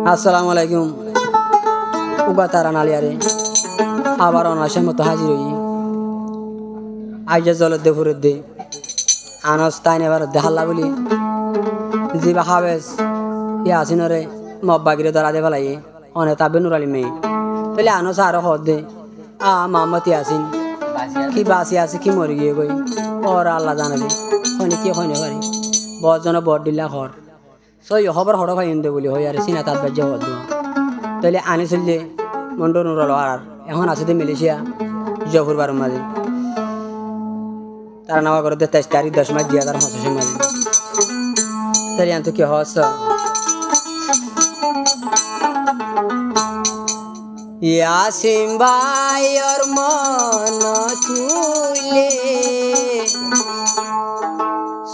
আসসালামু আলাইকুম উগাতারা নালিয়ারে আবার অনাসের মতো হাজির হই আইজা জলের দে ফুরের দে আনস তাই নেবার দেখাল্লা বলি জিবা হাবেস ইয়া আসিনরে মব্বাগিরে ধরা দে ফেলাই অনে তাবে নুরালি মেয়ে তাহলে আনস আরো হদ দে মামতি আসিন কি বাসি আছে কি মরি গিয়ে গই ওরা আল্লাহ জানাবে হয়নি কি হয়নি পারি বজন বর দিলা ঘর সই খবর হড় ভাই ইন্দে বলি হই আর সিনা তার বাজ্য হদ তাহলে আনি চললে মন্ড নুরল আর এখন আছে দে মালয়েশিয়া জফর বারো মাঝে তারা নামা করে 23 তারিখ 10 মাস 2025 মাঝে তাহলে আনতো কি হস ইয়াসিম ভাইয়ের মন তুলে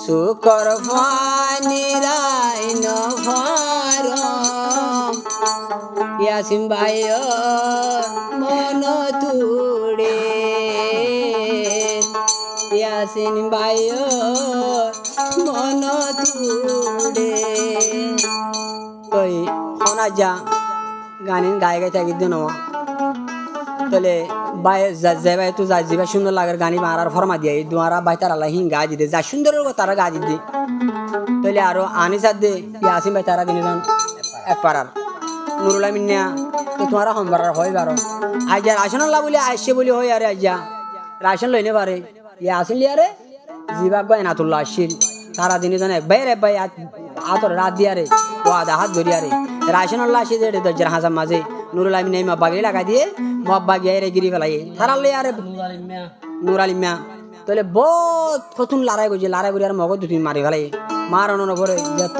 শুকর ফানি রাইন ফারম ইয়াসিম ভাইয়ের মন তুলে ইয়াসিম ভাইয়ের মন তুলে কই শোনা যা গানি গায়ে গায়ে থাকি দিন তাহলে বাই যাই ভাই তো যাই যাবা সুন্দর লাগার গানি মারার ফরমা দিয়ে দুয়ারা বাই তারা লাই হিং গা দিতে যা সুন্দর তারা গা দিতে তাহলে আরো আনি সাদ দে ইয়াসিম ভাই তারা দিন এক পারার নুরুল আমিন না তো তোমারা সম্বারার হয় বারো আজ রাশন আল্লাহ বলে আসছে বলে হয় আরে আজ রাশন লইনে পারে ইয়াসিন লিয়ারে জিবাগ ভাই নাতুল্লাহ আসছিল তারা দিনে জানে এক ভাই আতর রাত দিয়ারে ও আধা হাত ধরিয়ারে রাশন আল্লাহ আসে যে দরজার হাসাম মাঝে নুরুল আমিন এই মব্বাগি লাগা দিয়ে মব্বাগি আরে গিরি ফেলাই থারালে আরে নুর আলিম মিয়া তাহলে বহুত কতুন লড়াই করছে লড়াই করে আর মগজ দুটি মারি ফেলাই মারানোর পরে যত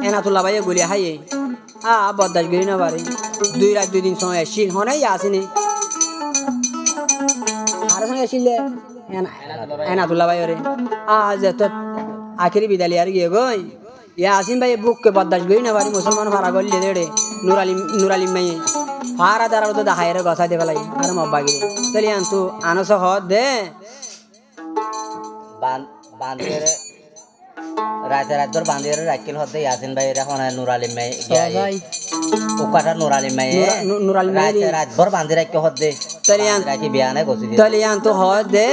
এনাতুল্লাহ ভাইয়ে গুলি হাইয়ে বদাস গিরি না পারে 2 রাত 2 দিন সময় আসছিল হনাই আসেনি আর সঙ্গে আসলে এনাতুল্লাহ ভাই ওরে যত আখেরি বিদালি আর গিয়ে গই ইয়াসিন ভাই বুককে বদাস গই না পারি মুসলমান ফারা গলিয়ে দেড়ে নুর আলিম মাইয়ে ফারা দ্বারা তো দেখায় রে গছা দে ফেলাই আর মব্বাগিরে তাহলে আনতু আনস হদ দে বান্দিরে রাত ধর বান্দিরে রাখিল হদ দে ইয়াসিন ভাই এখন নুর আলিম মাই ওকাটা নুর আলিম মাই রাত ভর বান্দি রাখি হদ দে তাহলে রাখি বিয়া নাই গছি দে তাহলে আনতু হদ দে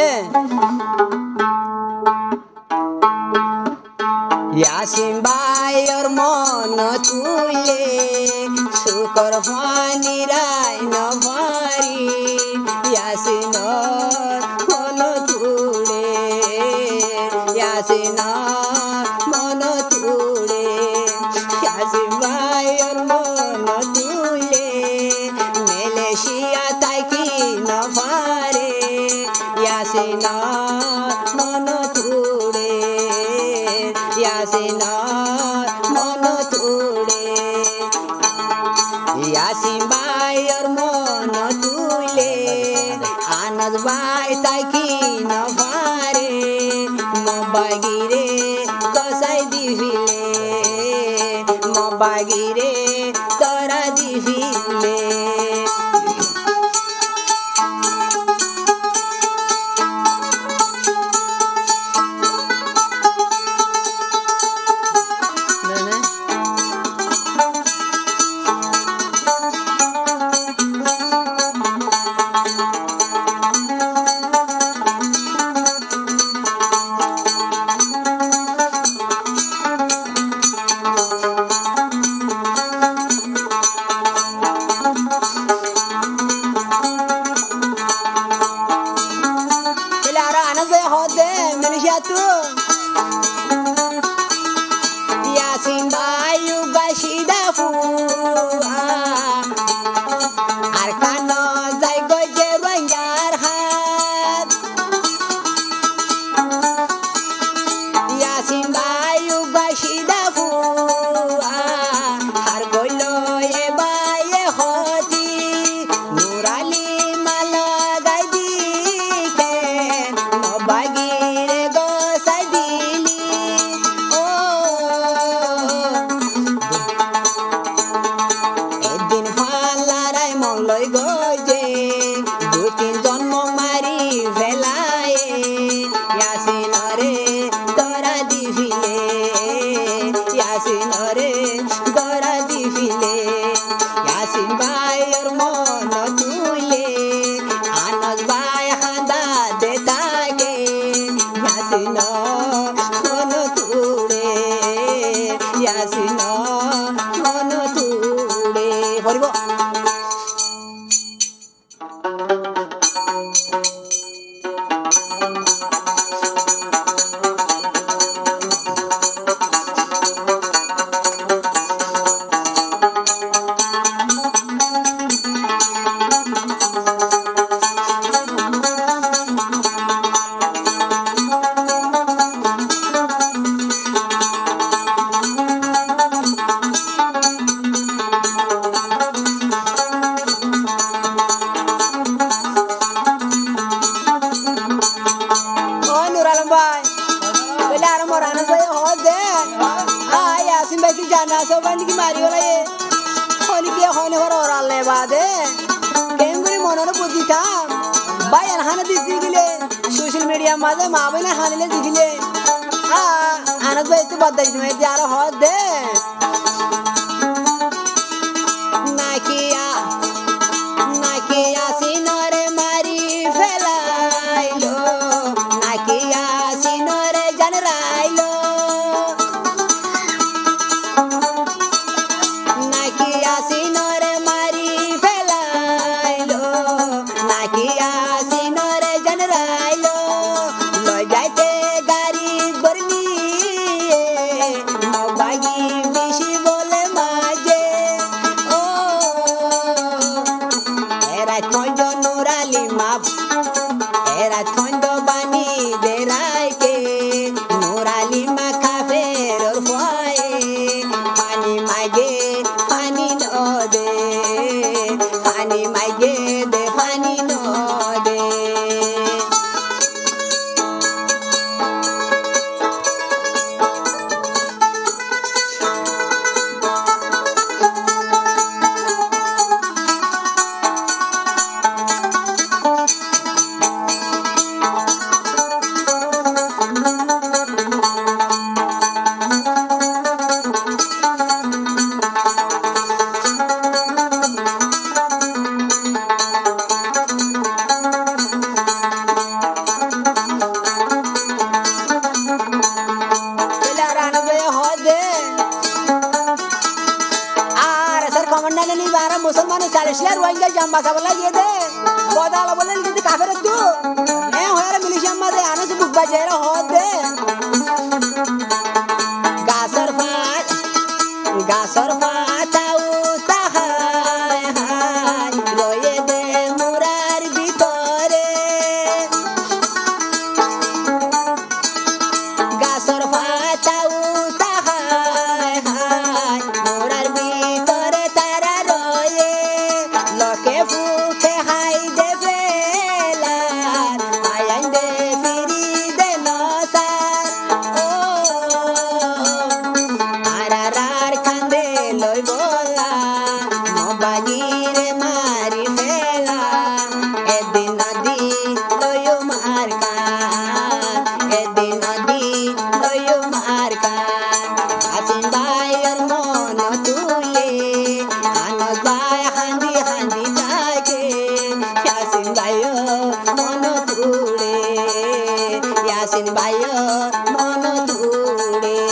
ইয়াসিন ভাইয়ের মন তুলে শুকর ফানি রাইন ভারি ইয়াসিন মন তুলে ইয়াসিন মন তুলে ইয়াসিন ভাইয়ের মন তুলে মালয়েশিয়া তাইকি নভারে ইয়াসিন মন তুলে ইয়াসিন মন তুলে ইয়াসিন ভাইয়ের মন তুলে আনন্দ ভাই তাই কি নভারে মব্বাগিরে কসাই দিলে মব্বাগিরে তোরা দিলে করিব जाना सब बंद की मारी वाला ये होने और आले बाद है केंगुरी मोनो ने बुद्धि था भाई अनहाने दिखले सोशल मीडिया मादे मावे ने हाने ले दिखले आनंद भाई तो बदल में जा रहा हो दे नाकिया सिनोरे मारी फैलाइलो नाकिया सिनोरे जनराइलो मुसलमान 40 लाख रोहिंग्या जम्मा सबला ये दे गोदाला बोले ये काफिर तू ए होयर मिलिशिया मध्ये आने से बुक बजेरा हो दे गासर फाट उता हाय रोये दे मुरार ভিতরে गासर फाट उता हाय मुरार ভিতরে तारा Fuke hai de vela, ayan de firi de nosar. Oh, ararar kande loy bola, mo bagire mari vela. Edin adi loyo marka, edin adi loyo marka. Asin bayar mono tuye, anos bay handi. Yasin bayo mono tude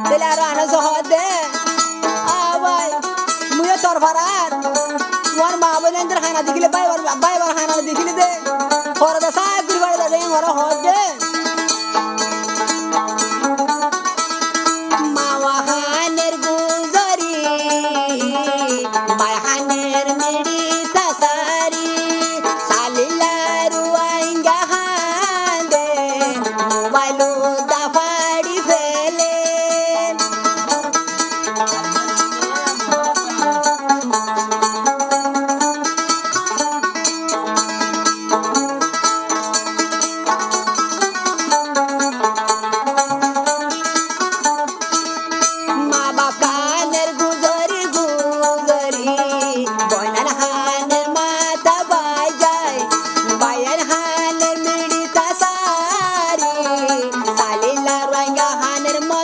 dilarana sohode awai muya torfarat wan maabane andar khana dikile bay war khana dikile de khora da sa gurbar da de ngora hode mawa haner guzari bay haner miri tasari salilaru ainga hande mobile